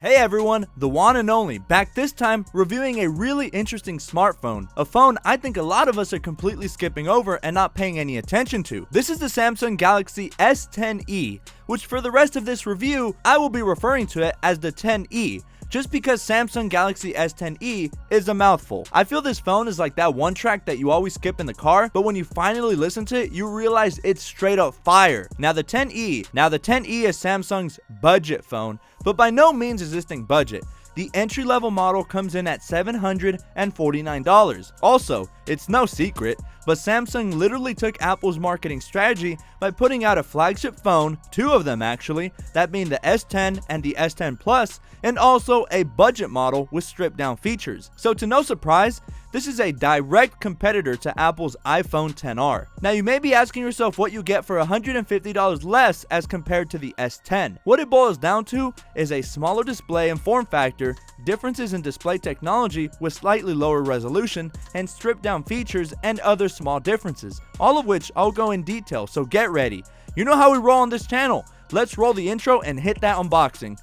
Hey everyone, the one and only, back this time reviewing a really interesting smartphone. A phone I think a lot of us are completely skipping over and not paying any attention to. This is the Samsung Galaxy S10e, which for the rest of this review, I will be referring to it as the 10e. Just because Samsung Galaxy S10e is a mouthful. I feel this phone is like that one track that you always skip in the car, but when you finally listen to it, you realize it's straight up fire. Now the 10e is Samsung's budget phone, but by no means is this thing budget. The entry-level model comes in at $749. Also, it's no secret, but Samsung literally took Apple's marketing strategy by putting out a flagship phone, two of them actually, that being the S10 and the S10 Plus, and also a budget model with stripped down features. So to no surprise, this is a direct competitor to Apple's iPhone XR. Now you may be asking yourself what you get for $150 less as compared to the S10. What it boils down to is a smaller display and form factor, differences in display technology with slightly lower resolution, and stripped down features and other small differences, all of which I'll go in detail, so get ready. You know how we roll on this channel. Let's roll the intro and hit that unboxing.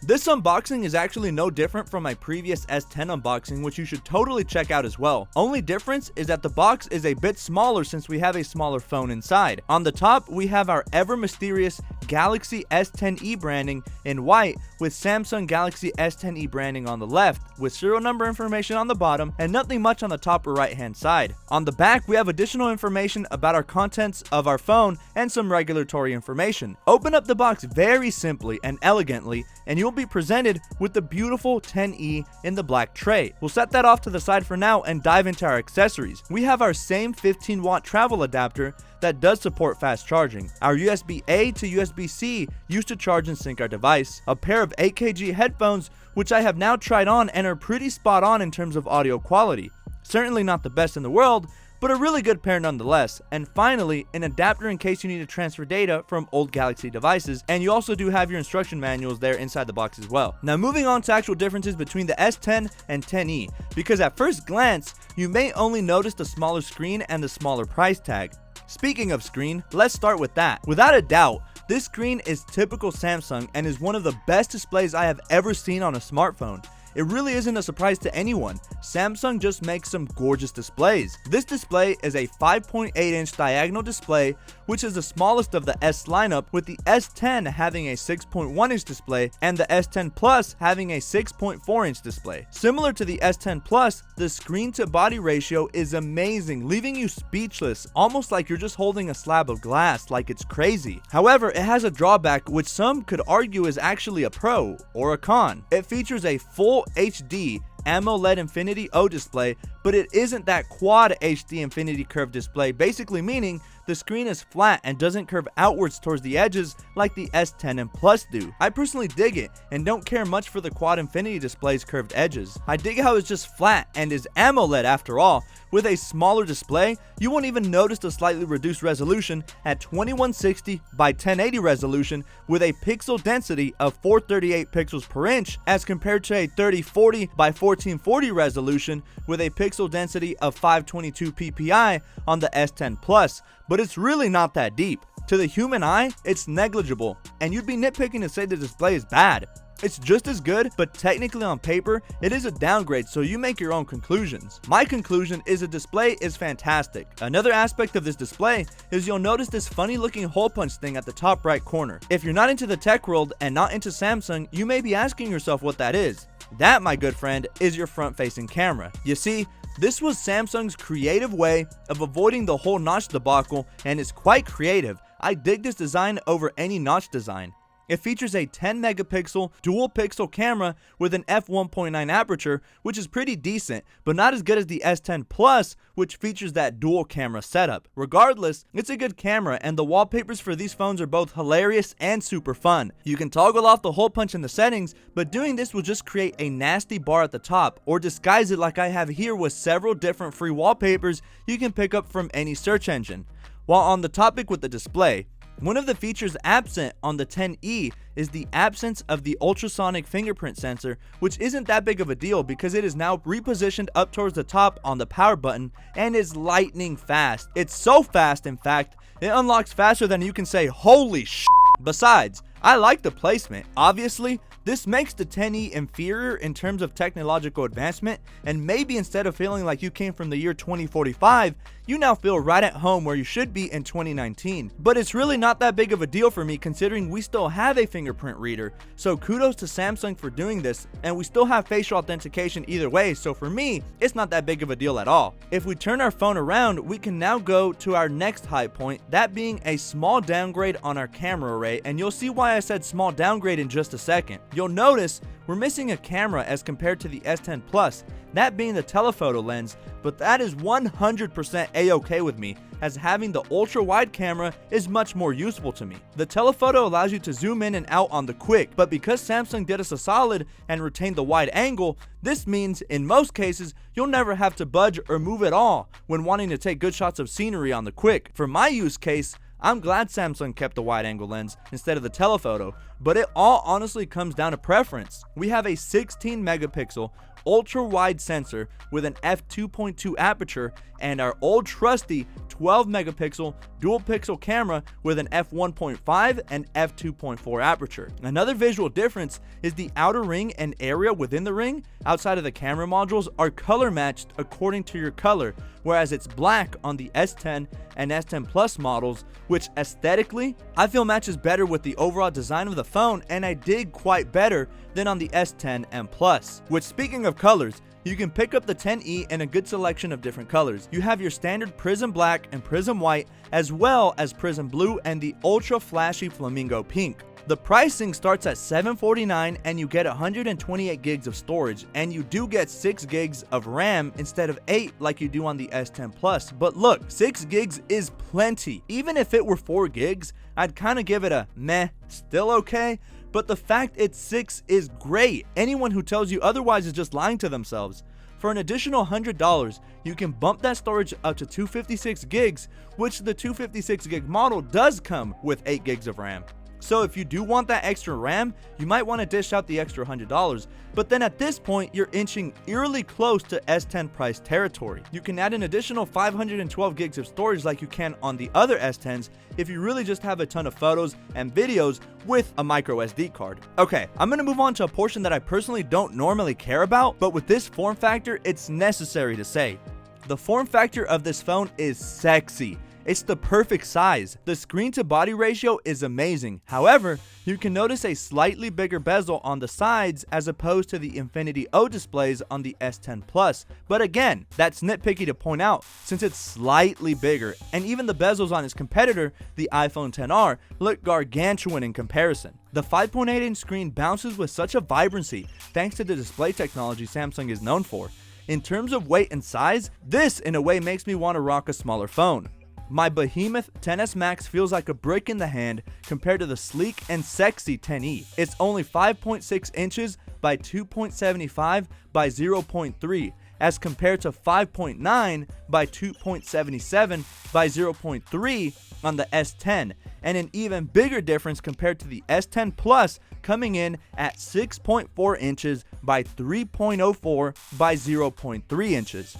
This unboxing is actually no different from my previous S10 unboxing, which you should totally check out as well. Only difference is that the box is a bit smaller since we have a smaller phone inside. On the top, we have our ever mysterious Galaxy S10e branding in white with Samsung Galaxy S10e branding on the left, with serial number information on the bottom and nothing much on the top or right hand side. On the back, we have additional information about our contents of our phone and some regulatory information. Open up the box very simply and elegantly, and you'll be presented with the beautiful 10e in the black tray. We'll set that off to the side for now and dive into our accessories. We have our same 15-watt travel adapter that does support fast charging, our USB-A to USB-C used to charge and sync our device, a pair of 8kg headphones which I have now tried on and are pretty spot on in terms of audio quality. Certainly not the best in the world, but a really good pair nonetheless. And finally, an adapter in case you need to transfer data from old Galaxy devices, and you also do have your instruction manuals there inside the box as well. Now moving on to actual differences between the S10 and 10e, because at first glance, you may only notice the smaller screen and the smaller price tag. Speaking of screen, let's start with that. Without a doubt, this screen is typical Samsung and is one of the best displays I have ever seen on a smartphone. It really isn't a surprise to anyone. Samsung just makes some gorgeous displays. This display is a 5.8-inch diagonal display, which is the smallest of the S lineup, with the S10 having a 6.1-inch display and the S10 Plus having a 6.4-inch display. Similar to the S10 Plus, the screen-to-body ratio is amazing, leaving you speechless, almost like you're just holding a slab of glass, like it's crazy. However, it has a drawback which some could argue is actually a pro or a con. It features a full HD AMOLED Infinity O display, but it isn't that quad HD Infinity curved display, basically meaning the screen is flat and doesn't curve outwards towards the edges like the S10 and Plus do. I personally dig it and don't care much for the quad Infinity display's curved edges. I dig how it's just flat and is AMOLED after all. With a smaller display, you won't even notice the slightly reduced resolution at 2160 by 1080 resolution with a pixel density of 438 pixels per inch as compared to a 3040 by 1440 resolution with a pixel density of 522 ppi on the S10 Plus. But it's really not that deep. To the human eye, it's negligible, and you'd be nitpicking to say the display is bad. It's just as good, but technically on paper, it is a downgrade, so you make your own conclusions. My conclusion is the display is fantastic. Another aspect of this display is you'll notice this funny looking hole punch thing at the top right corner. If you're not into the tech world and not into Samsung, you may be asking yourself what that is. That, my good friend, is your front-facing camera. You see, this was Samsung's creative way of avoiding the whole notch debacle, and it's quite creative. I dig this design over any notch design. It features a 10 megapixel dual pixel camera with an f1.9 aperture, which is pretty decent, but not as good as the S10 Plus, which features that dual camera setup. Regardless, it's a good camera, and the wallpapers for these phones are both hilarious and super fun. You can toggle off the hole punch in the settings, but doing this will just create a nasty bar at the top, or disguise it like I have here with several different free wallpapers you can pick up from any search engine. While on the topic with the display, One of the features absent on the 10e is the absence of the ultrasonic fingerprint sensor, which isn't that big of a deal because it is now repositioned up towards the top on the power button and is lightning fast. It's so fast, in fact, it unlocks faster than you can say holy sh**. Besides, I like the placement. Obviously, this makes the 10e inferior in terms of technological advancement, and maybe instead of feeling like you came from the year 2045, you now feel right at home where you should be in 2019. But it's really not that big of a deal for me considering we still have a fingerprint reader, so kudos to Samsung for doing this, and we still have facial authentication either way, so for me, it's not that big of a deal at all. If we turn our phone around, we can now go to our next high point, that being a small downgrade on our camera array, and you'll see why I said small downgrade in just a second. You'll notice we're missing a camera as compared to the S10 Plus, that being the telephoto lens, but that is 100% a-okay with me, as having the ultra wide camera is much more useful to me. The telephoto allows you to zoom in and out on the quick, but because Samsung did us a solid and retained the wide angle, this means in most cases you'll never have to budge or move at all when wanting to take good shots of scenery on the quick. For my use case, I'm glad Samsung kept the wide angle lens instead of the telephoto, but it all honestly comes down to preference. We have a 16 megapixel ultra wide sensor with an f2.2 aperture and our old trusty 12 megapixel dual pixel camera with an f1.5 and f2.4 aperture. Another visual difference is the outer ring and area within the ring outside of the camera modules are color matched according to your color, whereas it's black on the S10 and S10 Plus models, which aesthetically I feel matches better with the overall design of the phone, and I dig quite better than on the S10 and Plus. Which, speaking of colors, you can pick up the 10e in a good selection of different colors. You have your standard prism black and prism white, as well as prism blue and the ultra flashy flamingo pink. The pricing starts at $749 and you get 128 gigs of storage, and you do get 6 gigs of RAM instead of 8 like you do on the S10 Plus. But look, 6 gigs is plenty. Even if it were 4 gigs, I'd kind of give it a meh, still okay. But the fact it's 6 is great. Anyone who tells you otherwise is just lying to themselves. For an additional $100, you can bump that storage up to 256 gigs, which the 256 gig model does come with 8 gigs of RAM. So if you do want that extra RAM, you might want to dish out the extra $100, but then at this point, you're inching eerily close to S10 price territory. You can add an additional 512 gigs of storage like you can on the other S10s if you really just have a ton of photos and videos with a micro SD card. Okay, I'm going to move on to a portion that I personally don't normally care about, but with this form factor, it's necessary to say. The form factor of this phone is sexy. It's the perfect size. The screen to body ratio is amazing. However, you can notice a slightly bigger bezel on the sides as opposed to the Infinity O displays on the S10 Plus. But again, that's nitpicky to point out since it's slightly bigger, and even the bezels on its competitor, the iPhone XR, look gargantuan in comparison. The 5.8-inch screen bounces with such a vibrancy thanks to the display technology Samsung is known for. In terms of weight and size, this in a way makes me want to rock a smaller phone. My behemoth XS Max feels like a brick in the hand compared to the sleek and sexy 10e. It's only 5.6 inches by 2.75 by 0.3 as compared to 5.9 by 2.77 by 0.3 on the S10, and an even bigger difference compared to the S10 Plus coming in at 6.4 inches by 3.04 by 0.3 inches.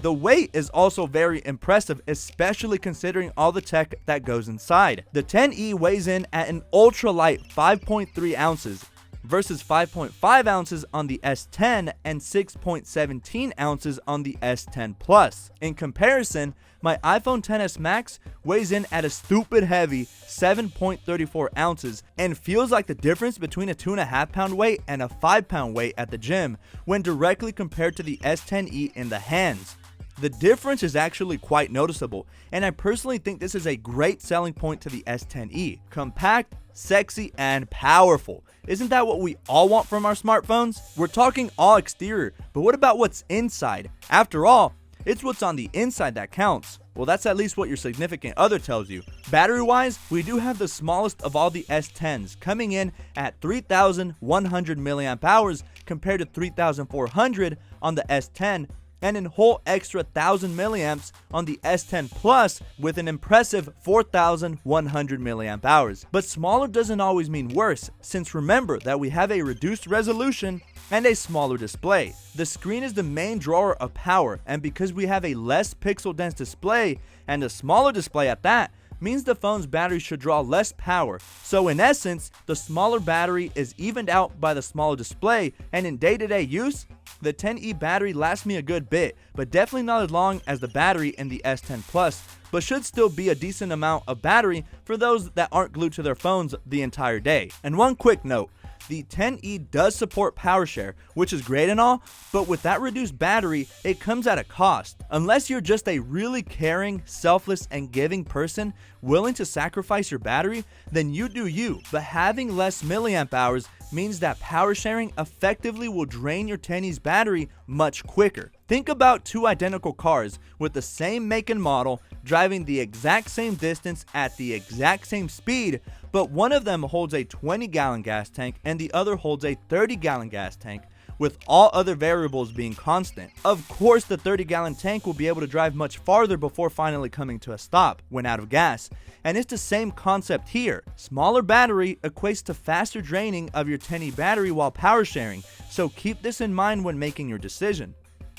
The weight is also very impressive, especially considering all the tech that goes inside. The 10e weighs in at an ultralight 5.3 ounces versus 5.5 ounces on the S10 and 6.17 ounces on the S10 Plus. In comparison, my iPhone XS Max weighs in at a stupid heavy 7.34 ounces and feels like the difference between a 2.5 pound weight and a 5 pound weight at the gym when directly compared to the S10e in the hands. The difference is actually quite noticeable, and I personally think this is a great selling point to the S10e. Compact, sexy, and powerful. Isn't that what we all want from our smartphones? We're talking all exterior, but what about what's inside? After all, it's what's on the inside that counts. Well, that's at least what your significant other tells you. Battery-wise, we do have the smallest of all the S10s, coming in at 3,100 mAh compared to 3,400 on the S10 and a whole extra 1000 milliamps on the S10 Plus with an impressive 4100 milliamp hours. But smaller doesn't always mean worse, since remember that we have a reduced resolution and a smaller display. The screen is the main drawer of power, and because we have a less pixel dense display and a smaller display at that, means the phone's battery should draw less power. So in essence, the smaller battery is evened out by the smaller display, and in day-to-day use, the 10e battery lasts me a good bit, but definitely not as long as the battery in the S10 Plus, but should still be a decent amount of battery for those that aren't glued to their phones the entire day. And one quick note, the 10e does support PowerShare, which is great and all, but with that reduced battery, it comes at a cost. Unless you're just a really caring, selfless, and giving person willing to sacrifice your battery, then you do you. But having less milliamp hours means that power sharing effectively will drain your 10e's battery much quicker. Think about two identical cars with the same make and model driving the exact same distance at the exact same speed, but one of them holds a 20-gallon gas tank and the other holds a 30-gallon gas tank, with all other variables being constant. Of course, the 30-gallon tank will be able to drive much farther before finally coming to a stop when out of gas. And it's the same concept here. Smaller battery equates to faster draining of your 10e battery while power sharing, so keep this in mind when making your decision.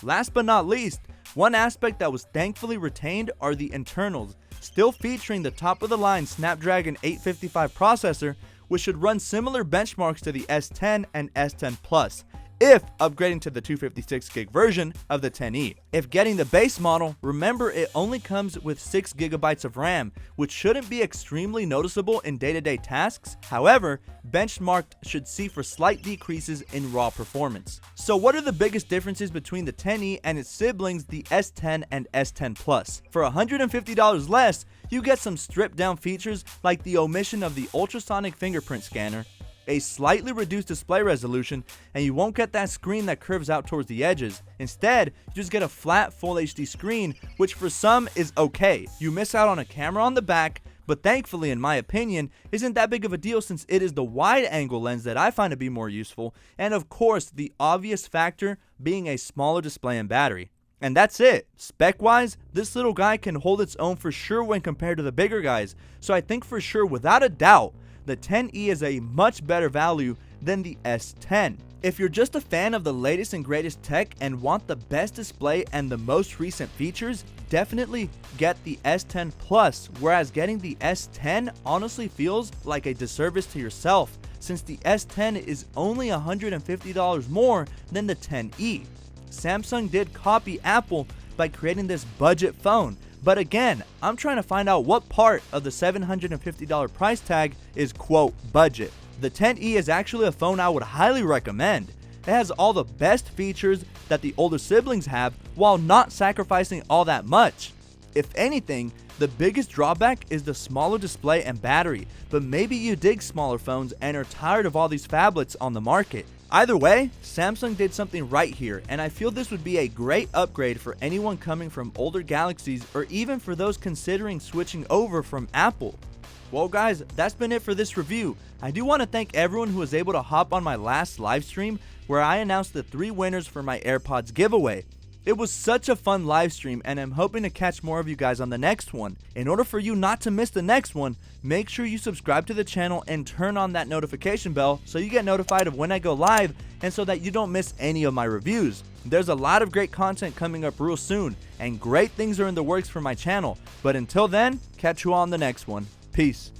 Last but not least, one aspect that was thankfully retained are the internals, still featuring the top-of-the-line Snapdragon 855 processor, which should run similar benchmarks to the S10 and S10 Plus, if upgrading to the 256GB version of the 10e. If getting the base model, remember it only comes with 6GB of RAM, which shouldn't be extremely noticeable in day-to-day tasks. However, benchmarked should see for slight decreases in raw performance. So what are the biggest differences between the 10e and its siblings, the S10 and S10 Plus? For $150 less, you get some stripped down features like the omission of the ultrasonic fingerprint scanner, a slightly reduced display resolution, and you won't get that screen that curves out towards the edges. Instead, you just get a flat full HD screen, which for some is okay. You miss out on a camera on the back, but thankfully, in my opinion, isn't that big of a deal since it is the wide angle lens that I find to be more useful, and of course, the obvious factor being a smaller display and battery. And that's it. Spec-wise, this little guy can hold its own for sure when compared to the bigger guys, so I think for sure, without a doubt, the 10e is a much better value than the S10. If you're just a fan of the latest and greatest tech and want the best display and the most recent features, definitely get the S10 Plus, whereas getting the S10 honestly feels like a disservice to yourself, since the S10 is only $150 more than the 10e. Samsung did copy Apple by creating this budget phone, but again, I'm trying to find out what part of the $750 price tag is quote budget. The 10e is actually a phone I would highly recommend. It has all the best features that the older siblings have while not sacrificing all that much. If anything, the biggest drawback is the smaller display and battery, but maybe you dig smaller phones and are tired of all these phablets on the market. Either way, Samsung did something right here, and I feel this would be a great upgrade for anyone coming from older Galaxies or even for those considering switching over from Apple. Well guys, that's been it for this review. I do want to thank everyone who was able to hop on my last live stream where I announced the 3 winners for my AirPods giveaway. It was such a fun live stream, and I'm hoping to catch more of you guys on the next one. In order for you not to miss the next one, make sure you subscribe to the channel and turn on that notification bell so you get notified of when I go live and so that you don't miss any of my reviews. There's a lot of great content coming up real soon, and great things are in the works for my channel. But until then, catch you all on the next one. Peace.